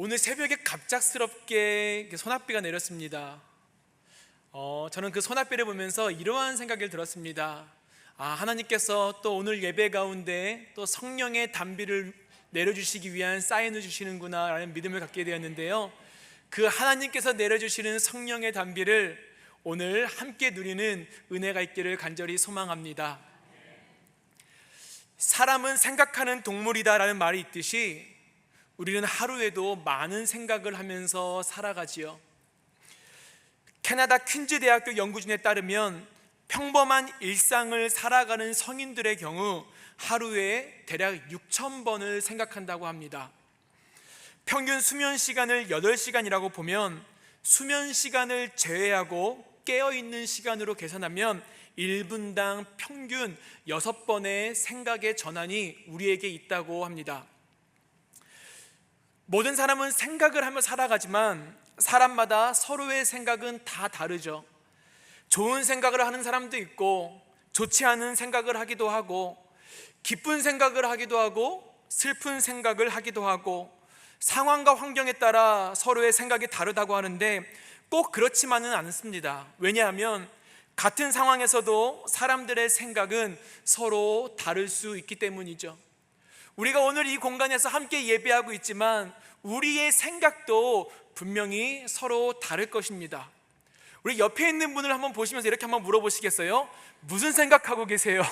오늘 새벽에 갑작스럽게 소낙비가 내렸습니다. 저는 그 소낙비를 보면서 이러한 생각이 들었습니다. 하나님께서 또 오늘 예배 가운데 또 성령의 단비를 내려주시기 위한 사인을 주시는구나 라는 믿음을 갖게 되었는데요, 그 하나님께서 내려주시는 성령의 단비를 오늘 함께 누리는 은혜가 있기를 간절히 소망합니다. 사람은 생각하는 동물이다 라는 말이 있듯이 우리는 하루에도 많은 생각을 하면서 살아가지요. 캐나다 퀸즈 대학교 연구진에 따르면 평범한 일상을 살아가는 성인들의 경우 하루에 대략 6,000번을 생각한다고 합니다. 평균 수면 시간을 8시간이라고 보면 수면 시간을 제외하고 깨어있는 시간으로 계산하면 1분당 평균 6번의 생각의 전환이 우리에게 있다고 합니다. 모든 사람은 생각을 하며 살아가지만 사람마다 서로의 생각은 다 다르죠. 좋은 생각을 하는 사람도 있고 좋지 않은 생각을 하기도 하고 기쁜 생각을 하기도 하고 슬픈 생각을 하기도 하고 상황과 환경에 따라 서로의 생각이 다르다고 하는데 꼭 그렇지만은 않습니다. 왜냐하면 같은 상황에서도 사람들의 생각은 서로 다를 수 있기 때문이죠. 우리가 오늘 이 공간에서 함께 예배하고 있지만 우리의 생각도 분명히 서로 다를 것입니다. 우리 옆에 있는 분을 한번 보시면서 이렇게 한번 물어보시겠어요? 무슨 생각하고 계세요?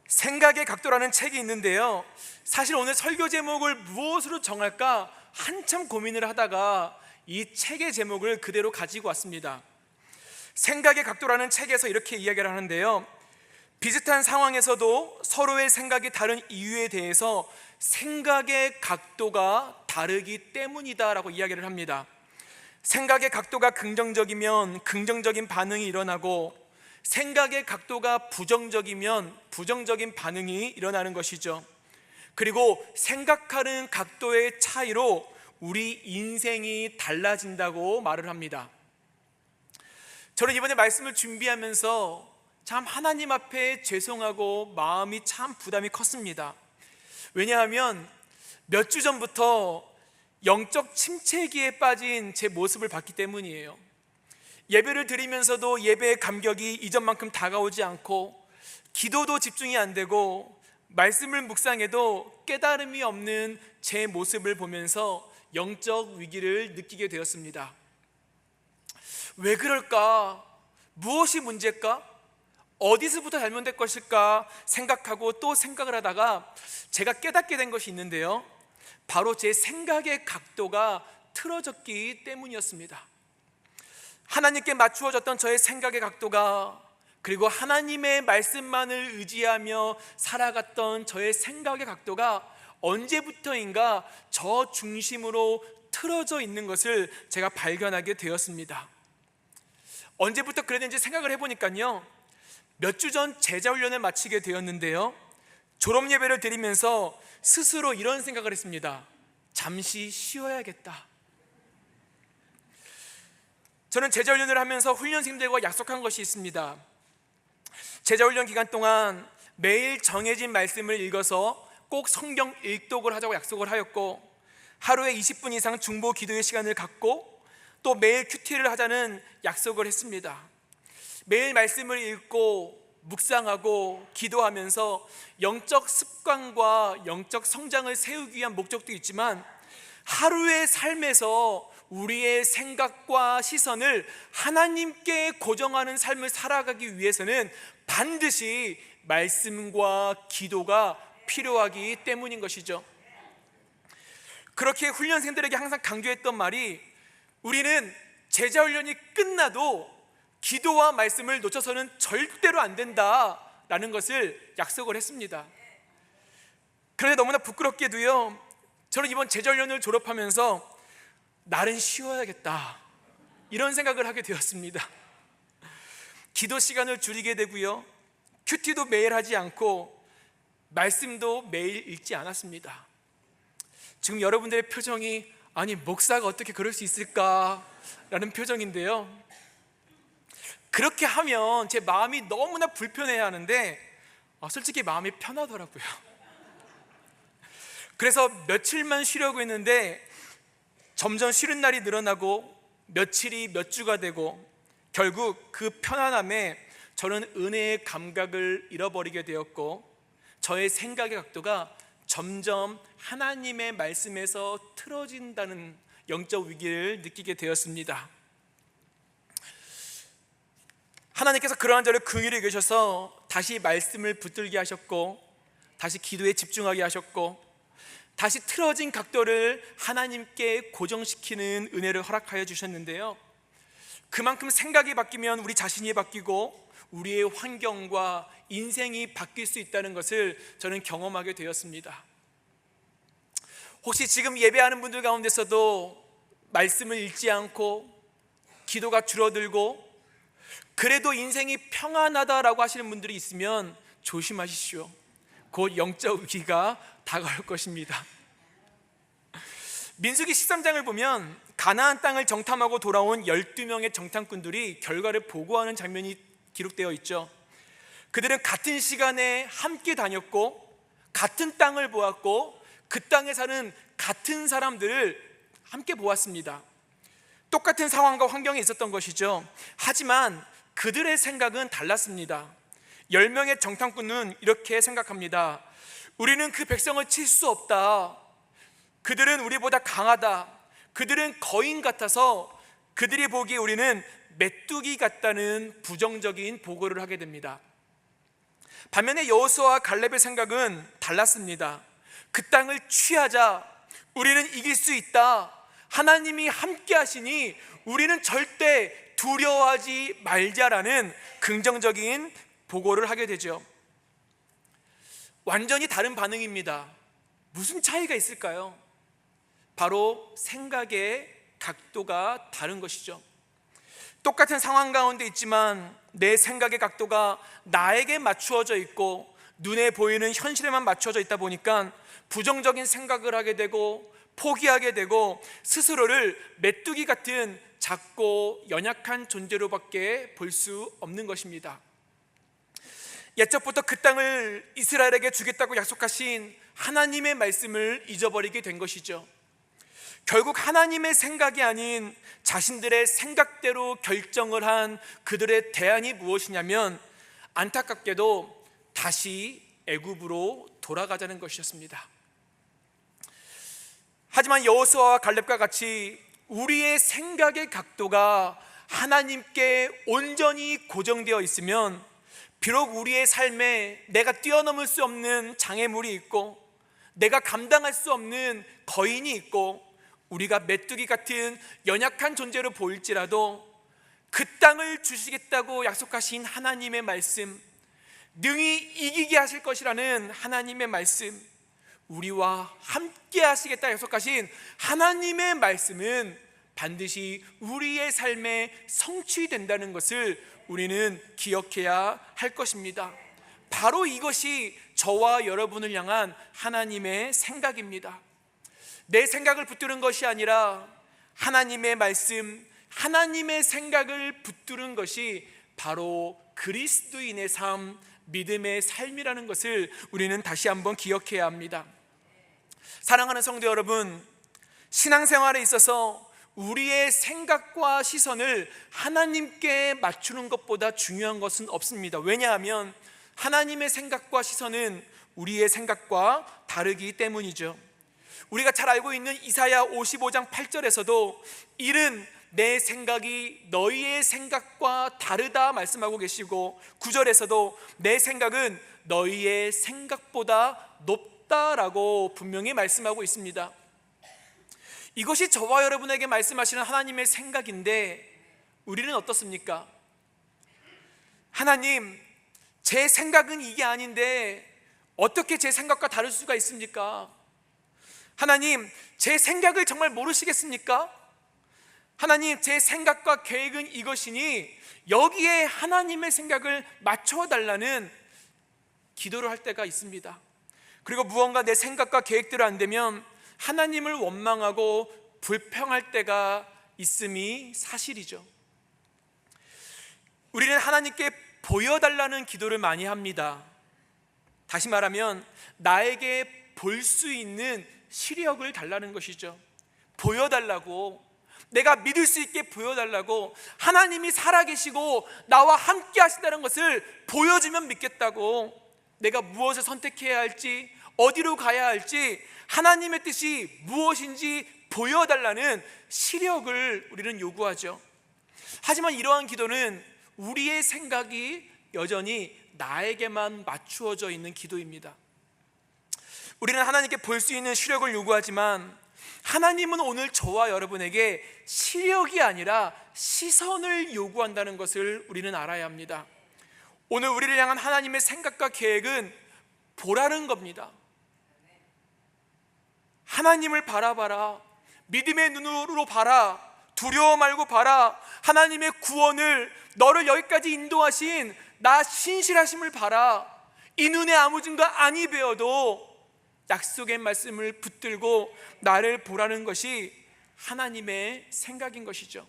생각의 각도라는 책이 있는데요, 사실 오늘 설교 제목을 무엇으로 정할까 한참 고민을 하다가 이 책의 제목을 그대로 가지고 왔습니다. 생각의 각도라는 책에서 이렇게 이야기를 하는데요, 비슷한 상황에서도 서로의 생각이 다른 이유에 대해서 생각의 각도가 다르기 때문이다 라고 이야기를 합니다. 생각의 각도가 긍정적이면 긍정적인 반응이 일어나고 생각의 각도가 부정적이면 부정적인 반응이 일어나는 것이죠. 그리고 생각하는 각도의 차이로 우리 인생이 달라진다고 말을 합니다. 저는 이번에 말씀을 준비하면서 참 하나님 앞에 죄송하고 마음이 참 부담이 컸습니다. 왜냐하면 몇 주 전부터 영적 침체기에 빠진 제 모습을 봤기 때문이에요. 예배를 드리면서도 예배의 감격이 이전만큼 다가오지 않고 기도도 집중이 안 되고 말씀을 묵상해도 깨달음이 없는 제 모습을 보면서 영적 위기를 느끼게 되었습니다. 왜 그럴까? 무엇이 문제일까? 어디서부터 잘못된 것일까 생각하고 또 생각을 하다가 제가 깨닫게 된 것이 있는데요, 바로 제 생각의 각도가 틀어졌기 때문이었습니다. 하나님께 맞추어졌던 저의 생각의 각도가, 그리고 하나님의 말씀만을 의지하며 살아갔던 저의 생각의 각도가 언제부터인가 저 중심으로 틀어져 있는 것을 제가 발견하게 되었습니다. 언제부터 그랬는지 생각을 해보니까요, 몇 주 전 제자훈련을 마치게 되었는데요, 졸업예배를 드리면서 스스로 이런 생각을 했습니다. 잠시 쉬어야겠다. 저는 제자훈련을 하면서 훈련생들과 약속한 것이 있습니다. 제자훈련 기간 동안 매일 정해진 말씀을 읽어서 꼭 성경 읽독을 하자고 약속을 하였고, 하루에 20분 이상 중보 기도의 시간을 갖고 또 매일 큐티를 하자는 약속을 했습니다. 매일 말씀을 읽고 묵상하고 기도하면서 영적 습관과 영적 성장을 세우기 위한 목적도 있지만 하루의 삶에서 우리의 생각과 시선을 하나님께 고정하는 삶을 살아가기 위해서는 반드시 말씀과 기도가 필요하기 때문인 것이죠. 그렇게 훈련생들에게 항상 강조했던 말이, 우리는 제자훈련이 끝나도 기도와 말씀을 놓쳐서는 절대로 안 된다라는 것을 약속을 했습니다. 그런데 너무나 부끄럽게도요, 저는 이번 제자훈련을 졸업하면서 날은 쉬어야겠다 이런 생각을 하게 되었습니다. 기도 시간을 줄이게 되고요, 큐티도 매일 하지 않고 말씀도 매일 읽지 않았습니다. 지금 여러분들의 표정이, 아니 목사가 어떻게 그럴 수 있을까 라는 표정인데요, 그렇게 하면 제 마음이 너무나 불편해야 하는데 솔직히 마음이 편하더라고요. 그래서 며칠만 쉬려고 했는데 점점 쉬는 날이 늘어나고 며칠이 몇 주가 되고 결국 그 편안함에 저는 은혜의 감각을 잃어버리게 되었고 저의 생각의 각도가 점점 하나님의 말씀에서 틀어진다는 영적 위기를 느끼게 되었습니다. 하나님께서 그러한 저를 긍휼히 여기셔서 다시 말씀을 붙들게 하셨고 다시 기도에 집중하게 하셨고 다시 틀어진 각도를 하나님께 고정시키는 은혜를 허락하여 주셨는데요, 그만큼 생각이 바뀌면 우리 자신이 바뀌고 우리의 환경과 인생이 바뀔 수 있다는 것을 저는 경험하게 되었습니다. 혹시 지금 예배하는 분들 가운데서도 말씀을 읽지 않고 기도가 줄어들고 그래도 인생이 평안하다라고 하시는 분들이 있으면 조심하십시오. 곧 영적 위기가 다가올 것입니다. 민수기 13장을 보면 가나안 땅을 정탐하고 돌아온 12명의 정탐꾼들이 결과를 보고하는 장면이 기록되어 있죠. 그들은 같은 시간에 함께 다녔고 같은 땅을 보았고 그 땅에 사는 같은 사람들을 함께 보았습니다. 똑같은 상황과 환경에 있었던 것이죠. 하지만 그들의 생각은 달랐습니다. 10명의 정탐꾼은 이렇게 생각합니다. 우리는 그 백성을 칠 수 없다. 그들은 우리보다 강하다. 그들은 거인 같아서 그들이 보기에 우리는 메뚜기 같다는 부정적인 보고를 하게 됩니다. 반면에 여호수아와 갈렙의 생각은 달랐습니다. 그 땅을 취하자. 우리는 이길 수 있다. 하나님이 함께 하시니 우리는 절대 두려워하지 말자라는 긍정적인 보고를 하게 되죠. 완전히 다른 반응입니다. 무슨 차이가 있을까요? 바로 생각의 각도가 다른 것이죠. 똑같은 상황 가운데 있지만 내 생각의 각도가 나에게 맞추어져 있고 눈에 보이는 현실에만 맞추어져 있다 보니까 부정적인 생각을 하게 되고 포기하게 되고 스스로를 메뚜기 같은 작고 연약한 존재로밖에 볼 수 없는 것입니다. 옛적부터 그 땅을 이스라엘에게 주겠다고 약속하신 하나님의 말씀을 잊어버리게 된 것이죠. 결국 하나님의 생각이 아닌 자신들의 생각대로 결정을 한 그들의 대안이 무엇이냐면 안타깝게도 다시 애굽으로 돌아가자는 것이었습니다. 하지만 여호수아와 갈렙과 같이 우리의 생각의 각도가 하나님께 온전히 고정되어 있으면 비록 우리의 삶에 내가 뛰어넘을 수 없는 장애물이 있고 내가 감당할 수 없는 거인이 있고 우리가 메뚜기 같은 연약한 존재로 보일지라도 그 땅을 주시겠다고 약속하신 하나님의 말씀, 능히 이기게 하실 것이라는 하나님의 말씀, 우리와 함께 하시겠다 약속하신 하나님의 말씀은 반드시 우리의 삶에 성취된다는 것을 우리는 기억해야 할 것입니다. 바로 이것이 저와 여러분을 향한 하나님의 생각입니다. 내 생각을 붙드는 것이 아니라 하나님의 말씀, 하나님의 생각을 붙드는 것이 바로 그리스도인의 삶, 믿음의 삶이라는 것을 우리는 다시 한번 기억해야 합니다. 사랑하는 성도 여러분, 신앙생활에 있어서 우리의 생각과 시선을 하나님께 맞추는 것보다 중요한 것은 없습니다. 왜냐하면 하나님의 생각과 시선은 우리의 생각과 다르기 때문이죠. 우리가 잘 알고 있는 이사야 55장 8절에서도 이른 내 생각이 너희의 생각과 다르다 말씀하고 계시고 9절에서도 내 생각은 너희의 생각보다 높다라고 분명히 말씀하고 있습니다. 이것이 저와 여러분에게 말씀하시는 하나님의 생각인데 우리는 어떻습니까? 하나님, 제 생각은 이게 아닌데 어떻게 제 생각과 다를 수가 있습니까? 하나님, 제 생각을 정말 모르시겠습니까? 하나님, 제 생각과 계획은 이것이니 여기에 하나님의 생각을 맞춰달라는 기도를 할 때가 있습니다. 그리고 무언가 내 생각과 계획대로 안 되면 하나님을 원망하고 불평할 때가 있음이 사실이죠. 우리는 하나님께 보여달라는 기도를 많이 합니다. 다시 말하면 나에게 볼 수 있는 시력을 달라는 것이죠. 보여달라고, 내가 믿을 수 있게 보여달라고, 하나님이 살아계시고 나와 함께 하신다는 것을 보여주면 믿겠다고, 내가 무엇을 선택해야 할지, 어디로 가야 할지, 하나님의 뜻이 무엇인지 보여달라는 시력을 우리는 요구하죠. 하지만 이러한 기도는 우리의 생각이 여전히 나에게만 맞추어져 있는 기도입니다. 우리는 하나님께 볼 수 있는 시력을 요구하지만 하나님은 오늘 저와 여러분에게 시력이 아니라 시선을 요구한다는 것을 우리는 알아야 합니다. 오늘 우리를 향한 하나님의 생각과 계획은 보라는 겁니다. 하나님을 바라봐라. 믿음의 눈으로 봐라. 두려워 말고 봐라. 하나님의 구원을, 너를 여기까지 인도하신 나 신실하심을 봐라. 이 눈에 아무 증거 아니 배어도 약속의 말씀을 붙들고 나를 보라는 것이 하나님의 생각인 것이죠.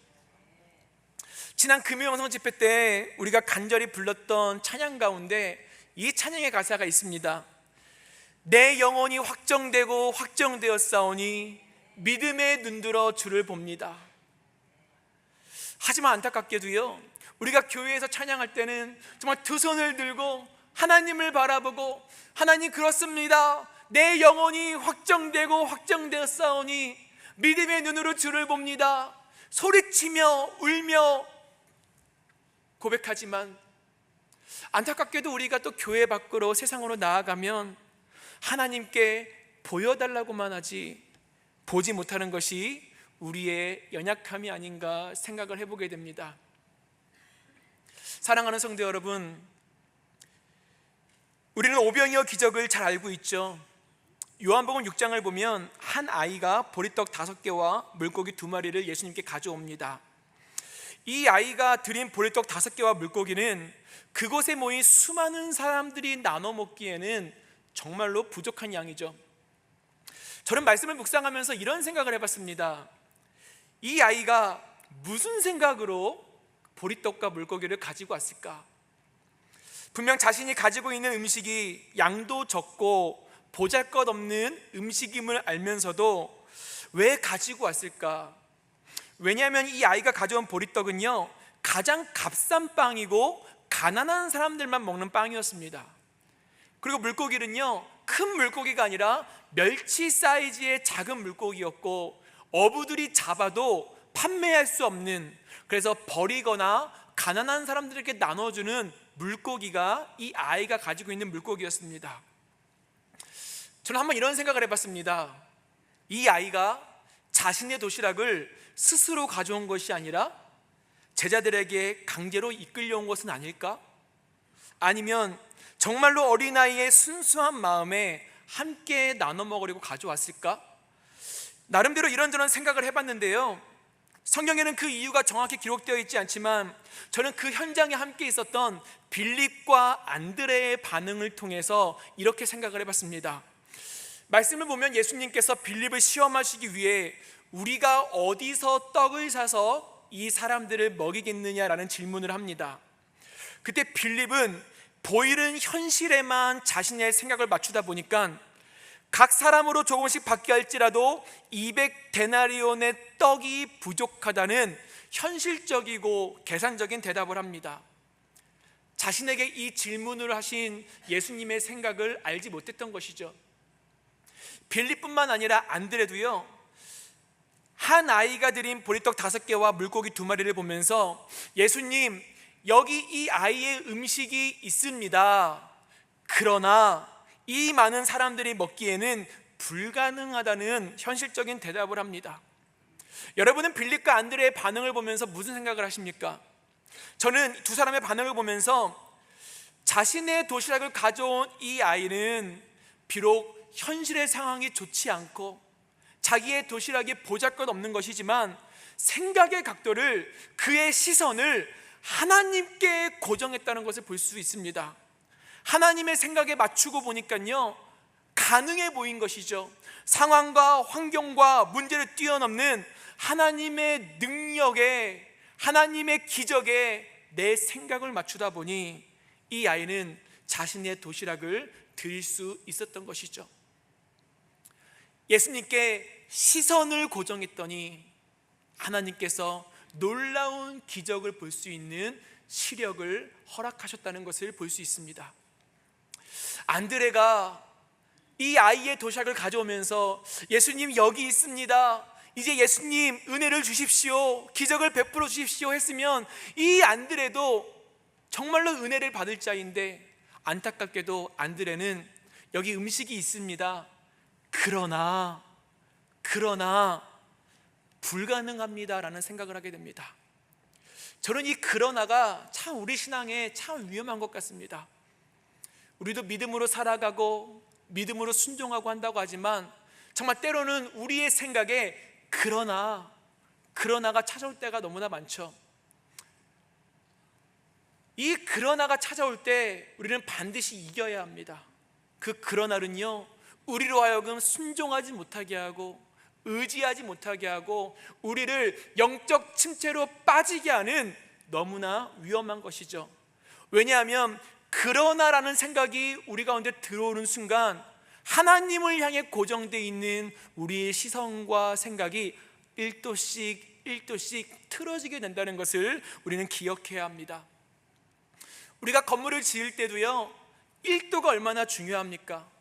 지난 금요영성 집회 때 우리가 간절히 불렀던 찬양 가운데 이 찬양의 가사가 있습니다. 내 영혼이 확정되고 확정되었사오니 믿음에 눈들어 주를 봅니다. 하지만 안타깝게도요, 우리가 교회에서 찬양할 때는 정말 두 손을 들고 하나님을 바라보고, 하나님 그렇습니다, 내 영혼이 확정되고 확정되었사오니 믿음의 눈으로 주를 봅니다, 소리치며 울며 고백하지만 안타깝게도 우리가 또 교회 밖으로 세상으로 나아가면 하나님께 보여달라고만 하지 보지 못하는 것이 우리의 연약함이 아닌가 생각을 해보게 됩니다. 사랑하는 성도 여러분, 우리는 오병이어 기적을 잘 알고 있죠. 요한복음 6장을 보면 한 아이가 보리떡 5개와 물고기 2마리를 예수님께 가져옵니다. 이 아이가 드린 보리떡 5개와 물고기는 그곳에 모인 수많은 사람들이 나눠 먹기에는 정말로 부족한 양이죠. 저는 말씀을 묵상하면서 이런 생각을 해봤습니다. 이 아이가 무슨 생각으로 보리떡과 물고기를 가지고 왔을까? 분명 자신이 가지고 있는 음식이 양도 적고 보잘것없는 음식임을 알면서도 왜 가지고 왔을까? 왜냐하면 이 아이가 가져온 보리떡은요, 가장 값싼 빵이고 가난한 사람들만 먹는 빵이었습니다. 그리고 물고기는요, 큰 물고기가 아니라 멸치 사이즈의 작은 물고기였고 어부들이 잡아도 판매할 수 없는, 그래서 버리거나 가난한 사람들에게 나눠주는 물고기가 이 아이가 가지고 있는 물고기였습니다. 저는 한번 이런 생각을 해봤습니다. 이 아이가 자신의 도시락을 스스로 가져온 것이 아니라 제자들에게 강제로 이끌려온 것은 아닐까? 아니면 정말로 어린아이의 순수한 마음에 함께 나눠 먹으려고 가져왔을까? 나름대로 이런저런 생각을 해봤는데요, 성경에는 그 이유가 정확히 기록되어 있지 않지만 저는 그 현장에 함께 있었던 빌립과 안드레의 반응을 통해서 이렇게 생각을 해봤습니다. 말씀을 보면 예수님께서 빌립을 시험하시기 위해 우리가 어디서 떡을 사서 이 사람들을 먹이겠느냐라는 질문을 합니다. 그때 빌립은 보이는 현실에만 자신의 생각을 맞추다 보니까 각 사람으로 조금씩 받게 할지라도 200데나리온의 떡이 부족하다는 현실적이고 계산적인 대답을 합니다. 자신에게 이 질문을 하신 예수님의 생각을 알지 못했던 것이죠. 빌립뿐만 아니라 안드레도요, 한 아이가 드린 보리떡 5개와 물고기 2마리를 보면서 예수님, 여기 이 아이의 음식이 있습니다. 그러나 이 많은 사람들이 먹기에는 불가능하다는 현실적인 대답을 합니다. 여러분은 빌립과 안드레의 반응을 보면서 무슨 생각을 하십니까? 저는 두 사람의 반응을 보면서 자신의 도시락을 가져온 이 아이는 비록 현실의 상황이 좋지 않고 자기의 도시락이 보잘것없는 것이지만 생각의 각도를, 그의 시선을 하나님께 고정했다는 것을 볼 수 있습니다. 하나님의 생각에 맞추고 보니까요, 가능해 보인 것이죠. 상황과 환경과 문제를 뛰어넘는 하나님의 능력에, 하나님의 기적에 내 생각을 맞추다 보니 이 아이는 자신의 도시락을 드릴 수 있었던 것이죠. 예수님께 시선을 고정했더니 하나님께서 놀라운 기적을 볼 수 있는 시력을 허락하셨다는 것을 볼 수 있습니다. 안드레가 이 아이의 도시락을 가져오면서 예수님 여기 있습니다, 이제 예수님 은혜를 주십시오, 기적을 베풀어 주십시오 했으면 이 안드레도 정말로 은혜를 받을 자인데, 안타깝게도 안드레는 여기 음식이 있습니다, 그러나 불가능합니다 라는 생각을 하게 됩니다. 저는 이 그러나가 참 우리 신앙에 참 위험한 것 같습니다. 우리도 믿음으로 살아가고 믿음으로 순종하고 한다고 하지만 정말 때로는 우리의 생각에 그러나가 찾아올 때가 너무나 많죠. 이 그러나가 찾아올 때 우리는 반드시 이겨야 합니다. 그 그러나는요, 우리로 하여금 순종하지 못하게 하고 의지하지 못하게 하고 우리를 영적 침체로 빠지게 하는 너무나 위험한 것이죠. 왜냐하면 그러나라는 생각이 우리 가운데 들어오는 순간 하나님을 향해 고정되어 있는 우리의 시선과 생각이 1도씩 틀어지게 된다는 것을 우리는 기억해야 합니다. 우리가 건물을 지을 때도요, 1도가 얼마나 중요합니까?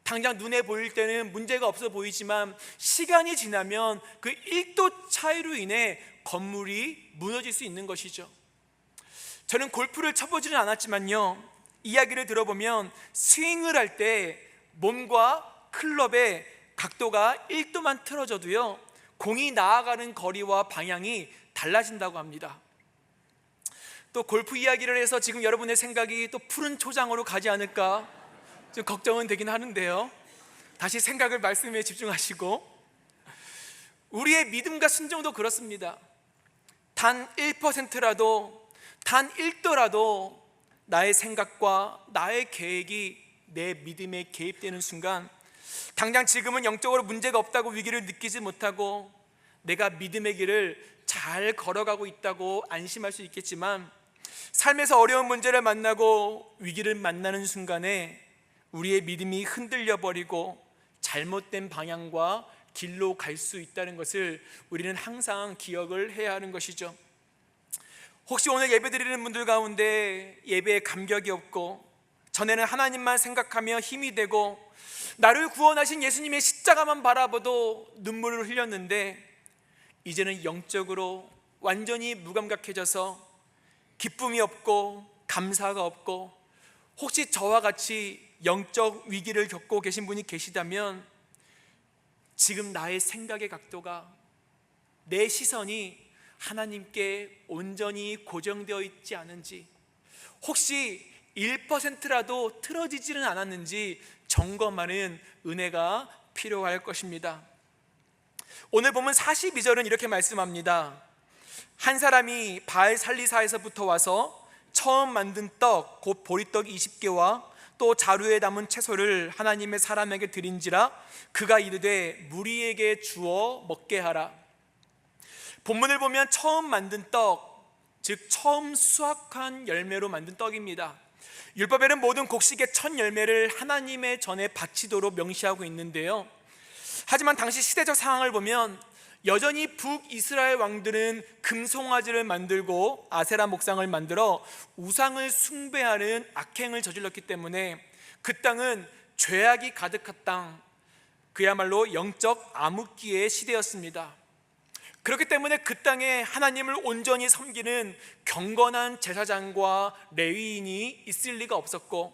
당장 눈에 보일 때는 문제가 없어 보이지만 시간이 지나면 그 1도 차이로 인해 건물이 무너질 수 있는 것이죠. 저는 골프를 쳐보지는 않았지만요, 이야기를 들어보면 스윙을 할 때 몸과 클럽의 각도가 1도만 틀어져도요, 공이 나아가는 거리와 방향이 달라진다고 합니다. 또 골프 이야기를 해서 지금 여러분의 생각이 또 푸른 초장으로 가지 않을까 좀 걱정은 되긴 하는데요, 다시 생각을 말씀에 집중하시고, 우리의 믿음과 순종도 그렇습니다. 단 1%라도 단 1도라도 나의 생각과 나의 계획이 내 믿음에 개입되는 순간, 당장 지금은 영적으로 문제가 없다고 위기를 느끼지 못하고 내가 믿음의 길을 잘 걸어가고 있다고 안심할 수 있겠지만, 삶에서 어려운 문제를 만나고 위기를 만나는 순간에 우리의 믿음이 흔들려 버리고 잘못된 방향과 길로 갈 수 있다는 것을 우리는 항상 기억을 해야 하는 것이죠. 혹시 오늘 예배 드리는 분들 가운데 예배에 감격이 없고 전에는 하나님만 생각하며 힘이 되고 나를 구원하신 예수님의 십자가만 바라보도 눈물을 흘렸는데, 이제는 영적으로 완전히 무감각해져서 기쁨이 없고 감사가 없고, 혹시 저와 같이 영적 위기를 겪고 계신 분이 계시다면 지금 나의 생각의 각도가, 내 시선이 하나님께 온전히 고정되어 있지 않은지, 혹시 1%라도 틀어지지는 않았는지 점검하는 은혜가 필요할 것입니다. 오늘 보면 42절은 이렇게 말씀합니다. 한 사람이 바알 살리사에서부터 와서 처음 만든 떡 곧 보리떡 20개와 또 자루에 담은 채소를 하나님의 사람에게 드린지라 그가 이르되 무리에게 주어 먹게 하라. 본문을 보면 처음 만든 떡, 즉 처음 수확한 열매로 만든 떡입니다. 율법에는 모든 곡식의 첫 열매를 하나님의 전에 바치도록 명시하고 있는데요, 하지만 당시 시대적 상황을 보면 여전히 북이스라엘 왕들은 금송아지를 만들고 아세라 목상을 만들어 우상을 숭배하는 악행을 저질렀기 때문에 그 땅은 죄악이 가득한 땅, 그야말로 영적 암흑기의 시대였습니다. 그렇기 때문에 그 땅에 하나님을 온전히 섬기는 경건한 제사장과 레위인이 있을 리가 없었고,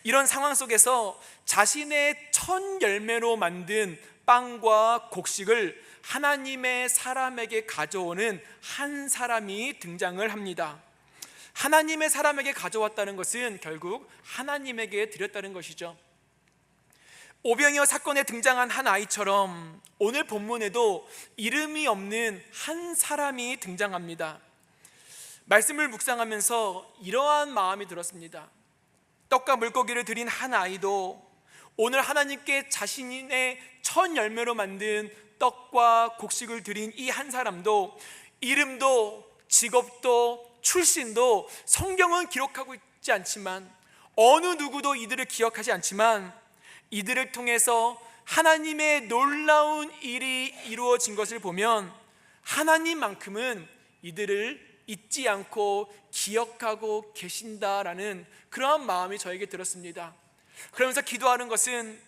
이런 상황 속에서 자신의 첫 열매로 만든 빵과 곡식을 하나님의 사람에게 가져오는 한 사람이 등장을 합니다. 하나님의 사람에게 가져왔다는 것은 결국 하나님에게 드렸다는 것이죠. 오병이어 사건에 등장한 한 아이처럼 오늘 본문에도 이름이 없는 한 사람이 등장합니다. 말씀을 묵상하면서 이러한 마음이 들었습니다. 떡과 물고기를 드린 한 아이도 오늘 하나님께 자신의 첫 열매로 만든 떡과 곡식을 드린 이 한 사람도 이름도 직업도 출신도 성경은 기록하고 있지 않지만, 어느 누구도 이들을 기억하지 않지만, 이들을 통해서 하나님의 놀라운 일이 이루어진 것을 보면 하나님만큼은 이들을 잊지 않고 기억하고 계신다라는 그러한 마음이 저에게 들었습니다. 그러면서 기도하는 것은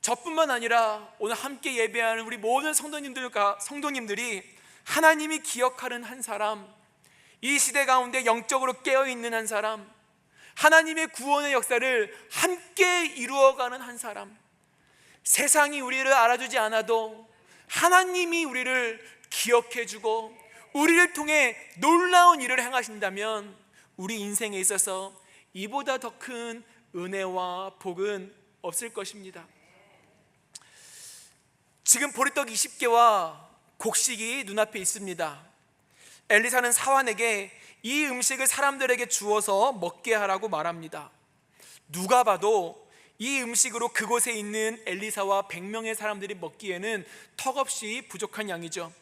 저뿐만 아니라 오늘 함께 예배하는 우리 모든 성도님들이 하나님이 기억하는 한 사람, 이 시대 가운데 영적으로 깨어있는 한 사람, 하나님의 구원의 역사를 함께 이루어가는 한 사람, 세상이 우리를 알아주지 않아도 하나님이 우리를 기억해주고 우리를 통해 놀라운 일을 행하신다면 우리 인생에 있어서 이보다 더 큰 은혜와 복은 없을 것입니다. 지금 보리떡 20개와 곡식이 눈앞에 있습니다. 엘리사는 사환에게 이 음식을 사람들에게 주어서 먹게 하라고 말합니다. 누가 봐도 이 음식으로 그곳에 있는 엘리사와 100명의 사람들이 먹기에는 턱없이 부족한 양이죠.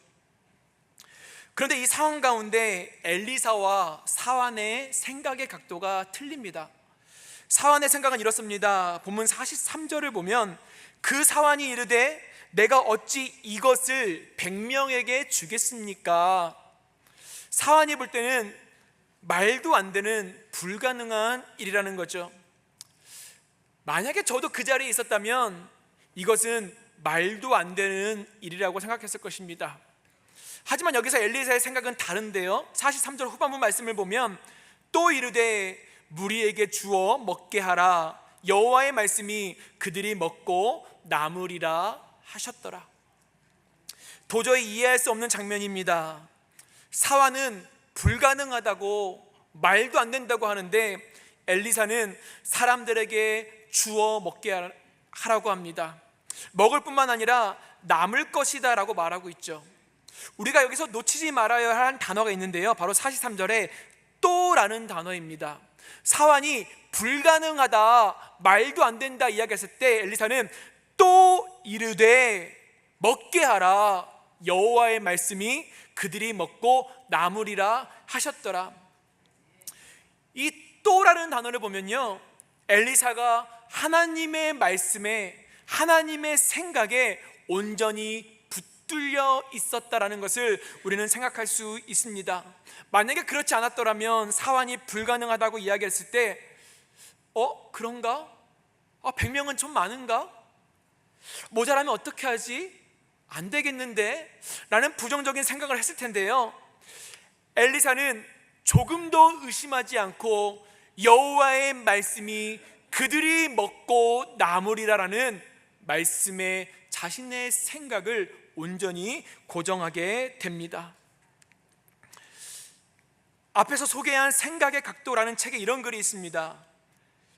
그런데 이 상황 가운데 엘리사와 사환의 생각의 각도가 틀립니다. 사환의 생각은 이렇습니다. 본문 43절을 보면 그 사환이 이르되 내가 어찌 이것을 100명에게 주겠습니까? 사환이 볼 때는 말도 안 되는 불가능한 일이라는 거죠. 만약에 저도 그 자리에 있었다면 이것은 말도 안 되는 일이라고 생각했을 것입니다. 하지만 여기서 엘리사의 생각은 다른데요. 43절 후반부 말씀을 보면 또 이르되 무리에게 주어 먹게 하라. 여호와의 말씀이 그들이 먹고 남으리라 하셨더라. 도저히 이해할 수 없는 장면입니다. 사환은 불가능하다고, 말도 안 된다고 하는데 엘리사는 사람들에게 주어 먹게 하라고 합니다. 먹을 뿐만 아니라 남을 것이다 라고 말하고 있죠. 우리가 여기서 놓치지 말아야 할 단어가 있는데요, 바로 43절에 또라는 단어입니다. 사환이 불가능하다, 말도 안 된다 이야기했을 때 엘리사는 또 이르되 먹게 하라. 여호와의 말씀이 그들이 먹고 남으리라 하셨더라. 이 또라는 단어를 보면요, 엘리사가 하나님의 말씀에, 하나님의 생각에 온전히 붙들려 있었다라는 것을 우리는 생각할 수 있습니다. 만약에 그렇지 않았더라면 사환이 불가능하다고 이야기했을 때 그런가? 100명은 좀 많은가? 모자라면 어떻게 하지? 안 되겠는데? 라는 부정적인 생각을 했을 텐데요, 엘리사는 조금도 의심하지 않고 여호와의 말씀이 그들이 먹고 남으리라라는 말씀에 자신의 생각을 온전히 고정하게 됩니다. 앞에서 소개한 생각의 각도라는 책에 이런 글이 있습니다.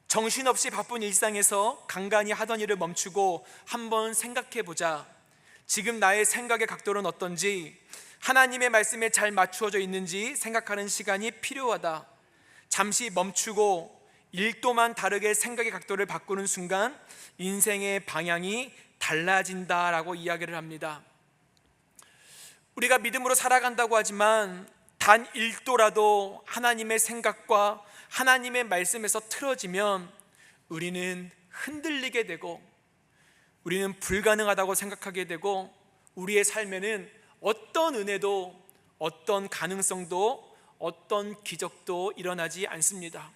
정신없이 바쁜 일상에서 간간히 하던 일을 멈추고 한번 생각해보자. 지금 나의 생각의 각도는 어떤지, 하나님의 말씀에 잘 맞추어져 있는지 생각하는 시간이 필요하다. 잠시 멈추고 1도만 다르게 생각의 각도를 바꾸는 순간 인생의 방향이 달라진다라고 이야기를 합니다. 우리가 믿음으로 살아간다고 하지만 단 1도라도 하나님의 생각과 하나님의 말씀에서 틀어지면 우리는 흔들리게 되고, 우리는 불가능하다고 생각하게 되고, 우리의 삶에는 어떤 은혜도, 어떤 가능성도, 어떤 기적도 일어나지 않습니다.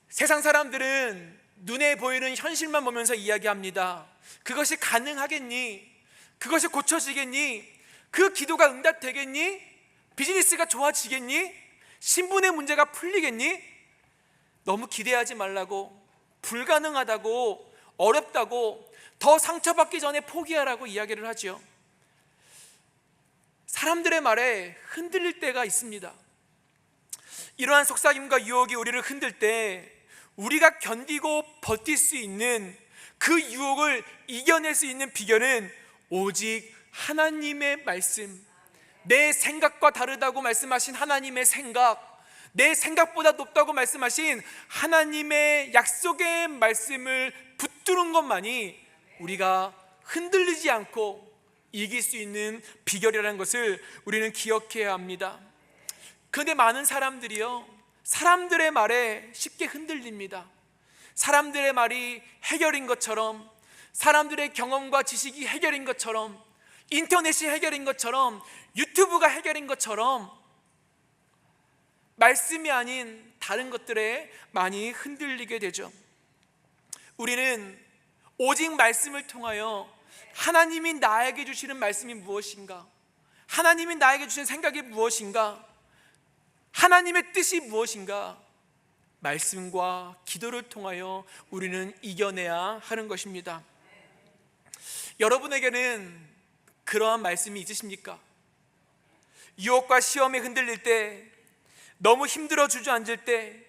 세상 사람들은 눈에 보이는 현실만 보면서 이야기합니다. 그것이 가능하겠니? 그것이 고쳐지겠니? 그 기도가 응답되겠니? 비즈니스가 좋아지겠니? 신분의 문제가 풀리겠니? 너무 기대하지 말라고, 불가능하다고, 어렵다고, 더 상처받기 전에 포기하라고 이야기를 하죠. 사람들의 말에 흔들릴 때가 있습니다. 이러한 속삭임과 유혹이 우리를 흔들 때 우리가 견디고 버틸 수 있는, 그 유혹을 이겨낼 수 있는 비결은 오직 하나님의 말씀, 내 생각과 다르다고 말씀하신 하나님의 생각, 내 생각보다 높다고 말씀하신 하나님의 약속의 말씀을 붙드는 것만이 우리가 흔들리지 않고 이길 수 있는 비결이라는 것을 우리는 기억해야 합니다. 그런데 많은 사람들이요, 사람들의 말에 쉽게 흔들립니다. 사람들의 말이 해결인 것처럼, 사람들의 경험과 지식이 해결인 것처럼, 인터넷이 해결인 것처럼, 유튜브가 해결인 것처럼 말씀이 아닌 다른 것들에 많이 흔들리게 되죠. 우리는 오직 말씀을 통하여 하나님이 나에게 주시는 말씀이 무엇인가, 하나님이 나에게 주신 생각이 무엇인가, 하나님의 뜻이 무엇인가, 말씀과 기도를 통하여 우리는 이겨내야 하는 것입니다. 여러분에게는 그러한 말씀이 있으십니까? 유혹과 시험에 흔들릴 때, 너무 힘들어 주저앉을 때,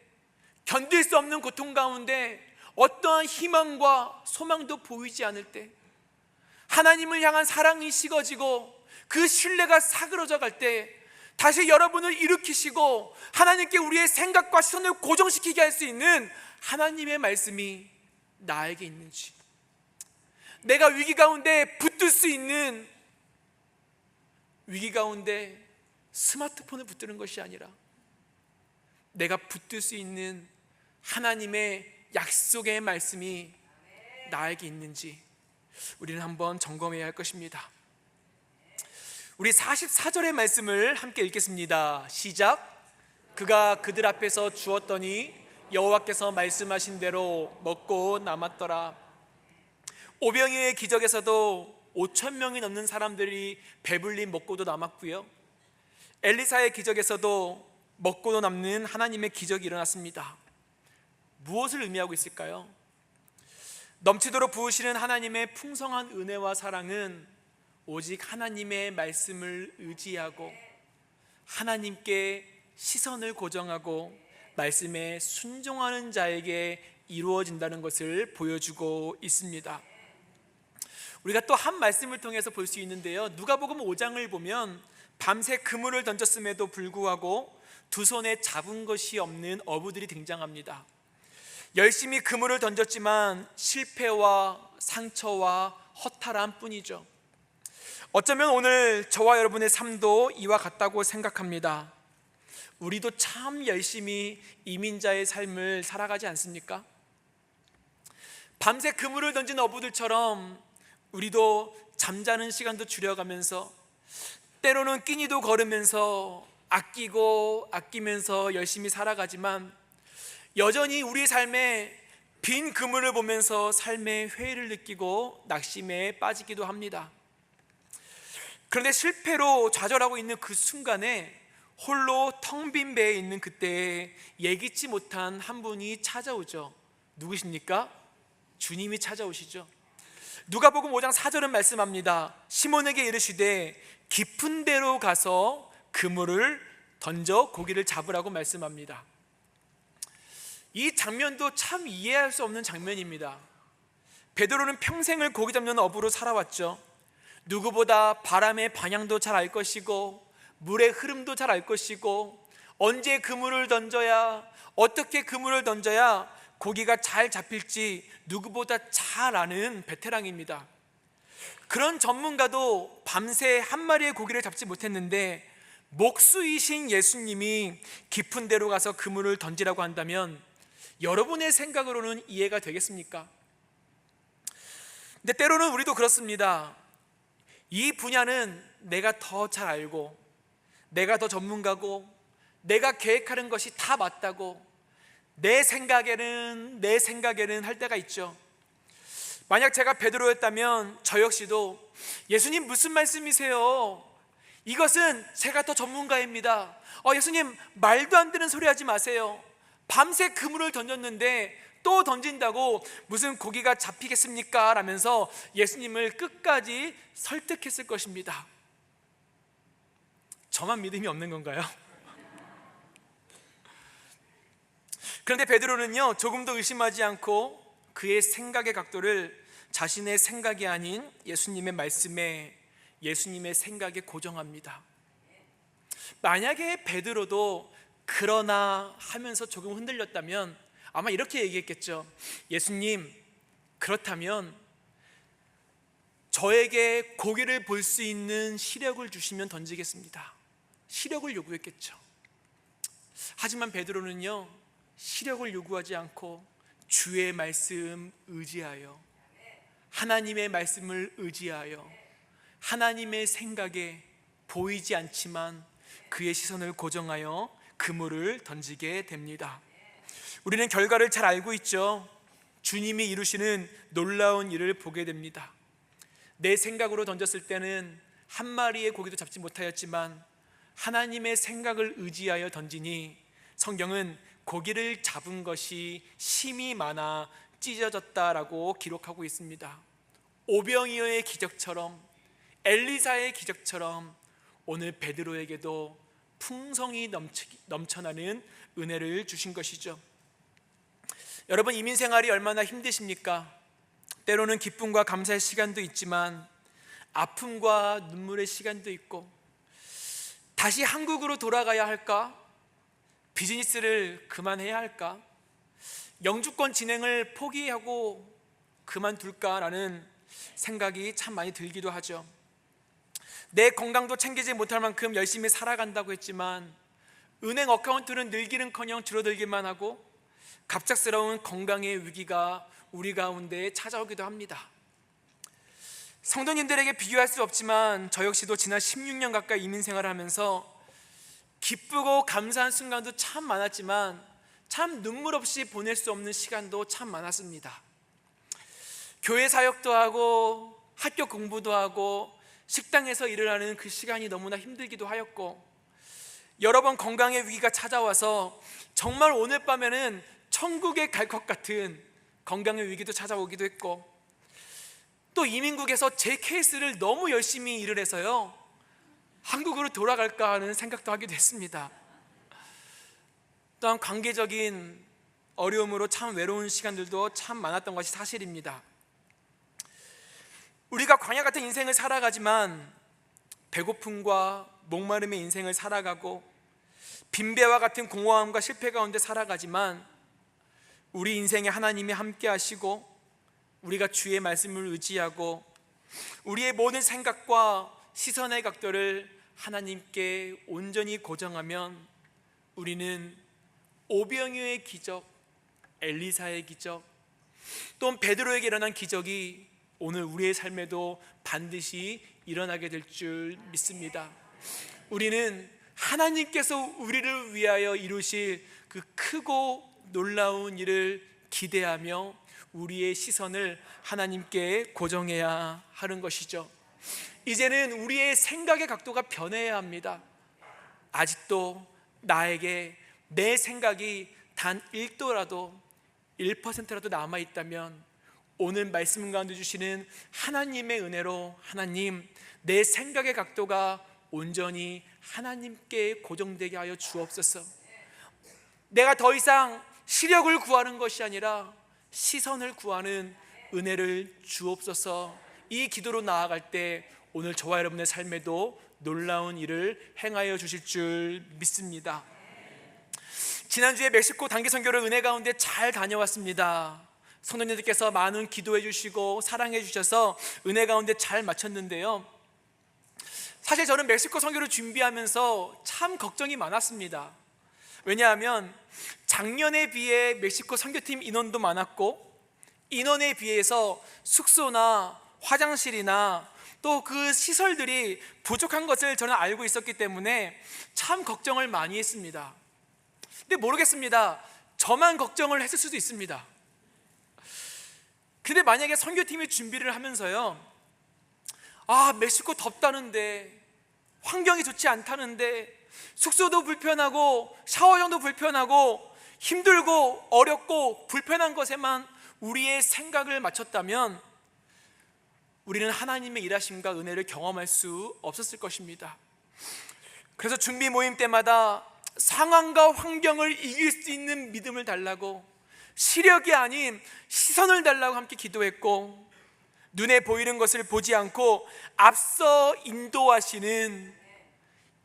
견딜 수 없는 고통 가운데 어떠한 희망과 소망도 보이지 않을 때, 하나님을 향한 사랑이 식어지고 그 신뢰가 사그러져 갈 때, 다시 여러분을 일으키시고 하나님께 우리의 생각과 시선을 고정시키게 할 수 있는 하나님의 말씀이 나에게 있는지, 내가 위기 가운데 붙들 수 있는, 위기 가운데 스마트폰을 붙드는 것이 아니라 내가 붙들 수 있는 하나님의 약속의 말씀이 나에게 있는지 우리는 한번 점검해야 할 것입니다. 우리 44절의 말씀을 함께 읽겠습니다. 시작. 그가 그들 앞에서 주었더니 여호와께서 말씀하신 대로 먹고 남았더라. 오병이어의 기적에서도 5,000명이 넘는 사람들이 배불리 먹고도 남았고요, 엘리사의 기적에서도 먹고도 남는 하나님의 기적이 일어났습니다. 무엇을 의미하고 있을까요? 넘치도록 부으시는 하나님의 풍성한 은혜와 사랑은 오직 하나님의 말씀을 의지하고 하나님께 시선을 고정하고 말씀에 순종하는 자에게 이루어진다는 것을 보여주고 있습니다. 우리가 또 한 말씀을 통해서 볼 수 있는데요, 누가복음 5장을 보면 밤새 그물을 던졌음에도 불구하고 두 손에 잡은 것이 없는 어부들이 등장합니다. 열심히 그물을 던졌지만 실패와 상처와 허탈함 뿐이죠. 어쩌면 오늘 저와 여러분의 삶도 이와 같다고 생각합니다. 우리도 참 열심히 이민자의 삶을 살아가지 않습니까? 밤새 그물을 던진 어부들처럼 우리도 잠자는 시간도 줄여가면서, 때로는 끼니도 걸으면서 아끼고 아끼면서 열심히 살아가지만 여전히 우리 삶에 빈 그물을 보면서 삶의 회의를 느끼고 낙심에 빠지기도 합니다. 그런데 실패로 좌절하고 있는 그 순간에 홀로 텅 빈 배에 있는 그때에 예기치 못한 한 분이 찾아오죠. 누구십니까? 주님이 찾아오시죠. 누가복음 5장 4절은 말씀합니다. 시몬에게 이르시되 깊은 데로 가서 그물을 던져 고기를 잡으라고 말씀합니다. 이 장면도 참 이해할 수 없는 장면입니다. 베드로는 평생을 고기 잡는 어부로 살아왔죠. 누구보다 바람의 방향도 잘 알 것이고 물의 흐름도 잘 알 것이고 언제 그물을 던져야, 어떻게 그물을 던져야 고기가 잘 잡힐지 누구보다 잘 아는 베테랑입니다. 그런 전문가도 밤새 한 마리의 고기를 잡지 못했는데 목수이신 예수님이 깊은 데로 가서 그물을 던지라고 한다면 여러분의 생각으로는 이해가 되겠습니까? 근데 때로는 우리도 그렇습니다. 이 분야는 내가 더 잘 알고 내가 더 전문가고 내가 계획하는 것이 다 맞다고 내 생각에는 할 때가 있죠. 만약 제가 베드로였다면 저 역시도 예수님 무슨 말씀이세요? 이것은 제가 더 전문가입니다. 예수님 말도 안 되는 소리 하지 마세요. 밤새 그물을 던졌는데 또 던진다고 무슨 고기가 잡히겠습니까? 라면서 예수님을 끝까지 설득했을 것입니다. 저만 믿음이 없는 건가요? 그런데 베드로는요, 조금도 의심하지 않고 그의 생각의 각도를 자신의 생각이 아닌 예수님의 말씀에, 예수님의 생각에 고정합니다. 만약에 베드로도 그러나 하면서 조금 흔들렸다면 아마 이렇게 얘기했겠죠. 예수님, 그렇다면 저에게 고기를 볼 수 있는 시력을 주시면 던지겠습니다. 시력을 요구했겠죠. 하지만 베드로는요, 시력을 요구하지 않고 주의 말씀 의지하여, 하나님의 말씀을 의지하여 하나님의 생각에 보이지 않지만 그의 시선을 고정하여 그물을 던지게 됩니다. 우리는 결과를 잘 알고 있죠. 주님이 이루시는 놀라운 일을 보게 됩니다. 내 생각으로 던졌을 때는 한 마리의 고기도 잡지 못하였지만 하나님의 생각을 의지하여 던지니 성경은 고기를 잡은 것이 심이 많아 찢어졌다라고 기록하고 있습니다. 오병이어의 기적처럼, 엘리사의 기적처럼 오늘 베드로에게도 풍성이 넘쳐나는 은혜를 주신 것이죠. 여러분, 이민생활이 얼마나 힘드십니까? 때로는 기쁨과 감사의 시간도 있지만 아픔과 눈물의 시간도 있고, 다시 한국으로 돌아가야 할까? 비즈니스를 그만해야 할까? 영주권 진행을 포기하고 그만둘까라는 생각이 참 많이 들기도 하죠. 내 건강도 챙기지 못할 만큼 열심히 살아간다고 했지만 은행 어카운트는 늘기는커녕 줄어들기만 하고 갑작스러운 건강의 위기가 우리 가운데 찾아오기도 합니다. 성도님들에게 비교할 수 없지만 저 역시도 지난 16년 가까이 이민 생활을 하면서 기쁘고 감사한 순간도 참 많았지만 참 눈물 없이 보낼 수 없는 시간도 참 많았습니다. 교회 사역도 하고 학교 공부도 하고 식당에서 일을 하는 그 시간이 너무나 힘들기도 하였고, 여러 번 건강의 위기가 찾아와서 정말 오늘 밤에는 천국에 갈 것 같은 건강의 위기도 찾아오기도 했고, 또 이민국에서 제 케이스를 너무 열심히 일을 해서요, 한국으로 돌아갈까 하는 생각도 하기도 했습니다. 또한 관계적인 어려움으로 참 외로운 시간들도 참 많았던 것이 사실입니다. 우리가 광야 같은 인생을 살아가지만 배고픔과 목마름의 인생을 살아가고 빈배와 같은 공허함과 실패 가운데 살아가지만 우리 인생에 하나님이 함께 하시고 우리가 주의 말씀을 의지하고 우리의 모든 생각과 시선의 각도를 하나님께 온전히 고정하면 우리는 오병이어의 기적, 엘리사의 기적, 또 베드로에게 일어난 기적이 오늘 우리의 삶에도 반드시 일어나게 될 줄 믿습니다. 우리는 하나님께서 우리를 위하여 이루실 그 크고 놀라운 일을 기대하며 우리의 시선을 하나님께 고정해야 하는 것이죠. 이제는 우리의 생각의 각도가 변해야 합니다. 아직도 나에게 내 생각이 단 1도라도 1%라도 남아있다면 오늘 말씀 가운데 주시는 하나님의 은혜로, 하나님, 내 생각의 각도가 온전히 하나님께 고정되게 하여 주옵소서. 내가 더 이상 시력을 구하는 것이 아니라 시선을 구하는 은혜를 주옵소서. 이 기도로 나아갈 때 오늘 저와 여러분의 삶에도 놀라운 일을 행하여 주실 줄 믿습니다. 지난주에 멕시코 단기 선교를 은혜 가운데 잘 다녀왔습니다. 성도님들께서 많은 기도해 주시고 사랑해 주셔서 은혜 가운데 잘 마쳤는데요, 사실 저는 멕시코 선교를 준비하면서 참 걱정이 많았습니다. 왜냐하면 작년에 비해 멕시코 선교팀 인원도 많았고 인원에 비해서 숙소나 화장실이나 또 그 시설들이 부족한 것을 저는 알고 있었기 때문에 참 걱정을 많이 했습니다. 근데 모르겠습니다. 저만 걱정을 했을 수도 있습니다. 근데 만약에 선교팀이 준비를 하면서요, 멕시코 덥다는데, 환경이 좋지 않다는데, 숙소도 불편하고 샤워장도 불편하고 힘들고 어렵고 불편한 것에만 우리의 생각을 맞췄다면 우리는 하나님의 일하심과 은혜를 경험할 수 없었을 것입니다. 그래서 준비 모임 때마다 상황과 환경을 이길 수 있는 믿음을 달라고, 시력이 아닌 시선을 달라고 함께 기도했고, 눈에 보이는 것을 보지 않고 앞서 인도하시는,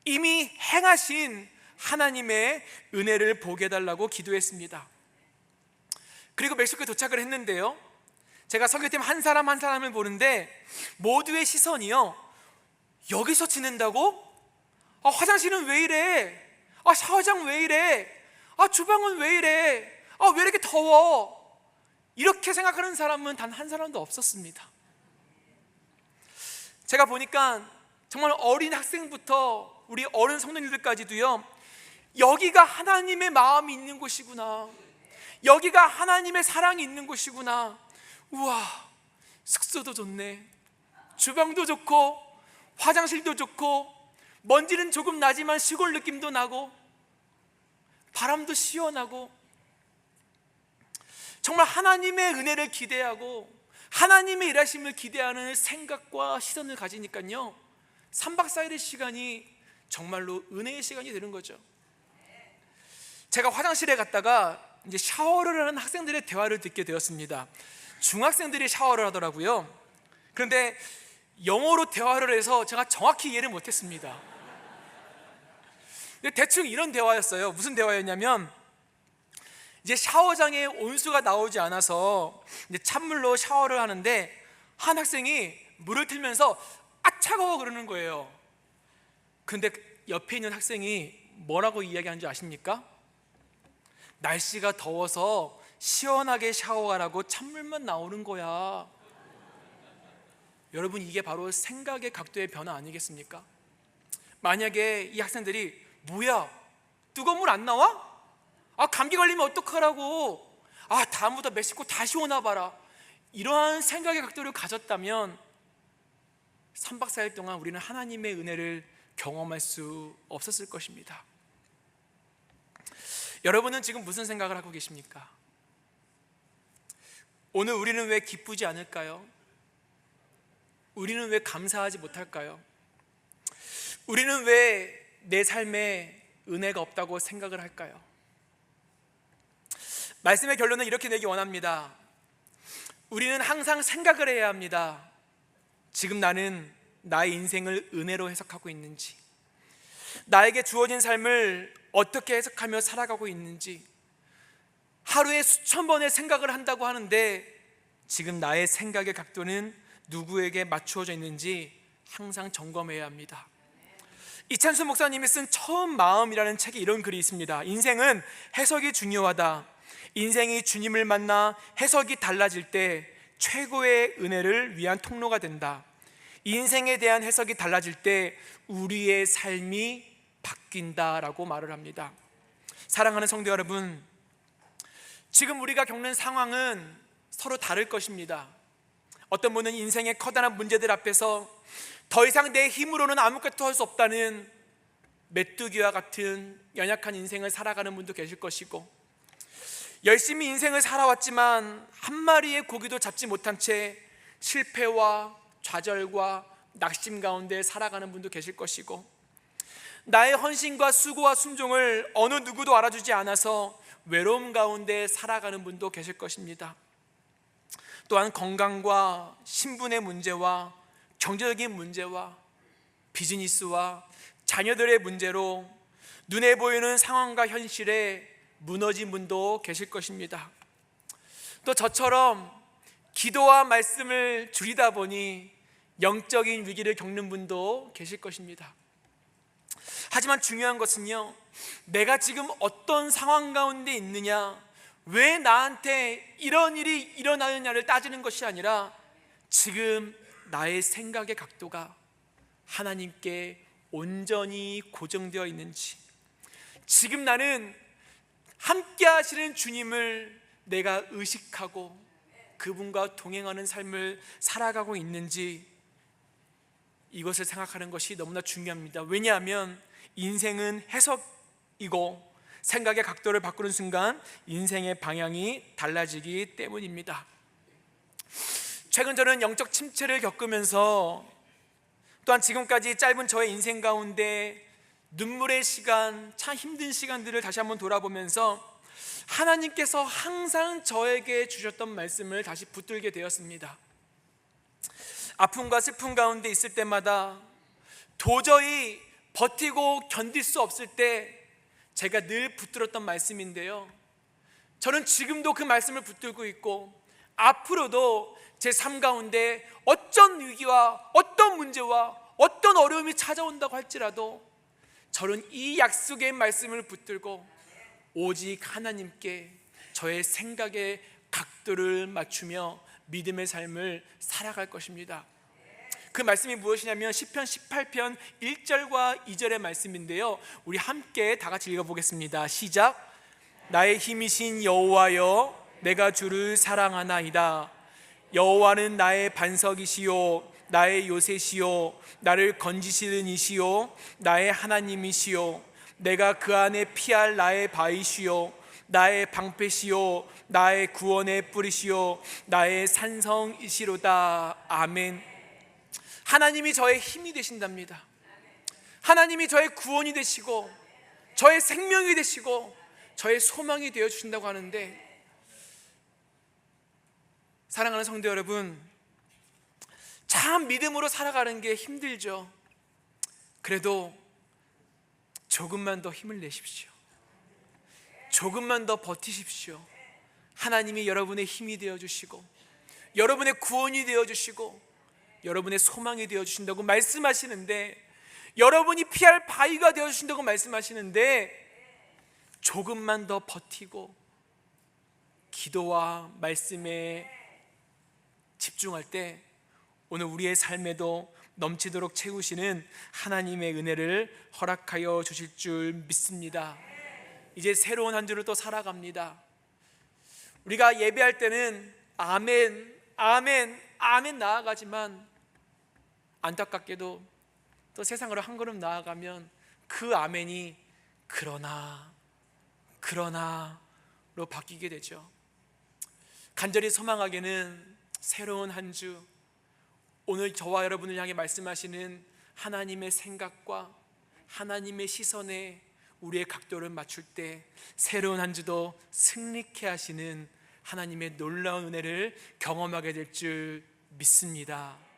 이미 행하신 하나님의 은혜를 보게 해달라고 기도했습니다. 그리고 멕시코에 도착을 했는데요, 제가 선교팀 한 사람 한 사람을 보는데 모두의 시선이요, 여기서 지낸다고? 화장실은 왜 이래? 아, 샤워장 왜 이래? 아, 주방은 왜 이래? 아, 왜 이렇게 더워? 이렇게 생각하는 사람은 단 한 사람도 없었습니다. 제가 보니까 정말 어린 학생부터 우리 어른 성도님들까지도요, 여기가 하나님의 마음이 있는 곳이구나, 여기가 하나님의 사랑이 있는 곳이구나. 우와, 숙소도 좋네, 주방도 좋고 화장실도 좋고, 먼지는 조금 나지만 시골 느낌도 나고 바람도 시원하고, 정말 하나님의 은혜를 기대하고 하나님의 일하심을 기대하는 생각과 시선을 가지니까요, 3박 4일의 시간이 정말로 은혜의 시간이 되는 거죠. 제가 화장실에 갔다가 이제 샤워를 하는 학생들의 대화를 듣게 되었습니다. 중학생들이 샤워를 하더라고요. 그런데 영어로 대화를 해서 제가 정확히 이해를 못했습니다. 대충 이런 대화였어요. 무슨 대화였냐면, 이제 샤워장에 온수가 나오지 않아서 이제 찬물로 샤워를 하는데, 한 학생이 물을 틀면서 아, 차가워 그러는 거예요. 근데 옆에 있는 학생이 뭐라고 이야기하는 줄 아십니까? 날씨가 더워서 시원하게 샤워하라고 찬물만 나오는 거야. 여러분, 이게 바로 생각의 각도의 변화 아니겠습니까? 만약에 이 학생들이 뭐야, 뜨거운 물 안 나와? 아, 감기 걸리면 어떡하라고, 아, 다음부터 멕시코 다시 오나 봐라, 이러한 생각의 각도를 가졌다면 3박 4일 동안 우리는 하나님의 은혜를 경험할 수 없었을 것입니다. 여러분은 지금 무슨 생각을 하고 계십니까? 오늘 우리는 왜 기쁘지 않을까요? 우리는 왜 감사하지 못할까요? 우리는 왜 내 삶에 은혜가 없다고 생각을 할까요? 말씀의 결론은 이렇게 내기 원합니다. 우리는 항상 생각을 해야 합니다. 지금 나는 나의 인생을 은혜로 해석하고 있는지, 나에게 주어진 삶을 어떻게 해석하며 살아가고 있는지, 하루에 수천 번의 생각을 한다고 하는데 지금 나의 생각의 각도는 누구에게 맞추어져 있는지 항상 점검해야 합니다. 이찬수 목사님이 쓴 처음 마음이라는 책에 이런 글이 있습니다. 인생은 해석이 중요하다. 인생이 주님을 만나 해석이 달라질 때 최고의 은혜를 위한 통로가 된다. 인생에 대한 해석이 달라질 때 우리의 삶이 바뀐다라고 말을 합니다. 사랑하는 성도 여러분, 지금 우리가 겪는 상황은 서로 다를 것입니다. 어떤 분은 인생의 커다란 문제들 앞에서 더 이상 내 힘으로는 아무것도 할 수 없다는 메뚜기와 같은 연약한 인생을 살아가는 분도 계실 것이고, 열심히 인생을 살아왔지만 한 마리의 고기도 잡지 못한 채 실패와 좌절과 낙심 가운데 살아가는 분도 계실 것이고, 나의 헌신과 수고와 순종을 어느 누구도 알아주지 않아서 외로움 가운데 살아가는 분도 계실 것입니다. 또한 건강과 신분의 문제와 경제적인 문제와 비즈니스와 자녀들의 문제로 눈에 보이는 상황과 현실에 무너진 분도 계실 것입니다. 또 저처럼 기도와 말씀을 줄이다 보니 영적인 위기를 겪는 분도 계실 것입니다. 하지만 중요한 것은요, 내가 지금 어떤 상황 가운데 있느냐, 왜 나한테 이런 일이 일어나느냐를 따지는 것이 아니라 지금 나의 생각의 각도가 하나님께 온전히 고정되어 있는지, 지금 나는 함께 하시는 주님을 내가 의식하고 그분과 동행하는 삶을 살아가고 있는지, 이것을 생각하는 것이 너무나 중요합니다. 왜냐하면 인생은 해석이고 생각의 각도를 바꾸는 순간 인생의 방향이 달라지기 때문입니다. 최근 저는 영적 침체를 겪으면서, 또한 지금까지 짧은 저의 인생 가운데 눈물의 시간, 참 힘든 시간들을 다시 한번 돌아보면서 하나님께서 항상 저에게 주셨던 말씀을 다시 붙들게 되었습니다. 아픔과 슬픔 가운데 있을 때마다 도저히 버티고 견딜 수 없을 때 제가 늘 붙들었던 말씀인데요, 저는 지금도 그 말씀을 붙들고 있고 앞으로도 제 삶 가운데 어떤 위기와 어떤 문제와 어떤 어려움이 찾아온다고 할지라도 저는 이 약속의 말씀을 붙들고 오직 하나님께 저의 생각의 각도를 맞추며 믿음의 삶을 살아갈 것입니다. 그 말씀이 무엇이냐면 시편 18편 1절과 2절의 말씀인데요, 우리 함께 다 같이 읽어보겠습니다. 시작. 나의 힘이신 여호와여, 내가 주를 사랑하나이다. 여호와는 나의 반석이시요 나의 요새시요 나를 건지시는 이시요 나의 하나님이시요 내가 그 안에 피할 나의 바위시요 나의 방패시요 나의 구원의 뿌리시요 나의 산성이시로다. 아멘. 하나님이 저의 힘이 되신답니다. 하나님이 저의 구원이 되시고 저의 생명이 되시고 저의 소망이 되어 주신다고 하는데, 사랑하는 성도 여러분, 참 믿음으로 살아가는 게 힘들죠. 그래도 조금만 더 힘을 내십시오. 조금만 더 버티십시오. 하나님이 여러분의 힘이 되어주시고 여러분의 구원이 되어주시고 여러분의 소망이 되어주신다고 말씀하시는데, 여러분이 피할 바위가 되어주신다고 말씀하시는데, 조금만 더 버티고 기도와 말씀에 집중할 때 오늘 우리의 삶에도 넘치도록 채우시는 하나님의 은혜를 허락하여 주실 줄 믿습니다. 이제 새로운 한 주를 또 살아갑니다. 우리가 예배할 때는 아멘, 아멘, 아멘 나아가지만, 안타깝게도 또 세상으로 한 걸음 나아가면 그 아멘이 그러나로 바뀌게 되죠. 간절히 소망하기는 새로운 한 주, 오늘 저와 여러분을 향해 말씀하시는 하나님의 생각과 하나님의 시선에 우리의 각도를 맞출 때 새로운 한 주도 승리케 하시는 하나님의 놀라운 은혜를 경험하게 될 줄 믿습니다.